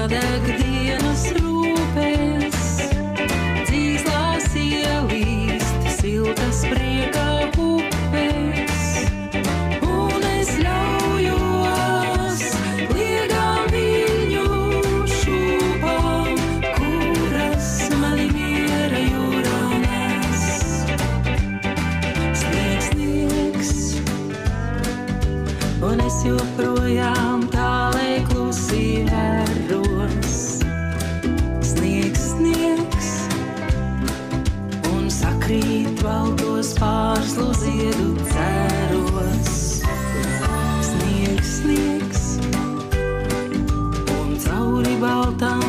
Deg dienas rūpēs, dzīslās ielīst, siltas priekā upēs. Un es ļaujos liegām viļņu šūpām, kuras mani miera jūrā nes. Sniegs, sniegs, un es joprojām tālēj klusi vēros. Sniegs, sniegs, un sakrīt baltos pārslu ziedu cēros. Sniegs, sniegs, un cauri baltām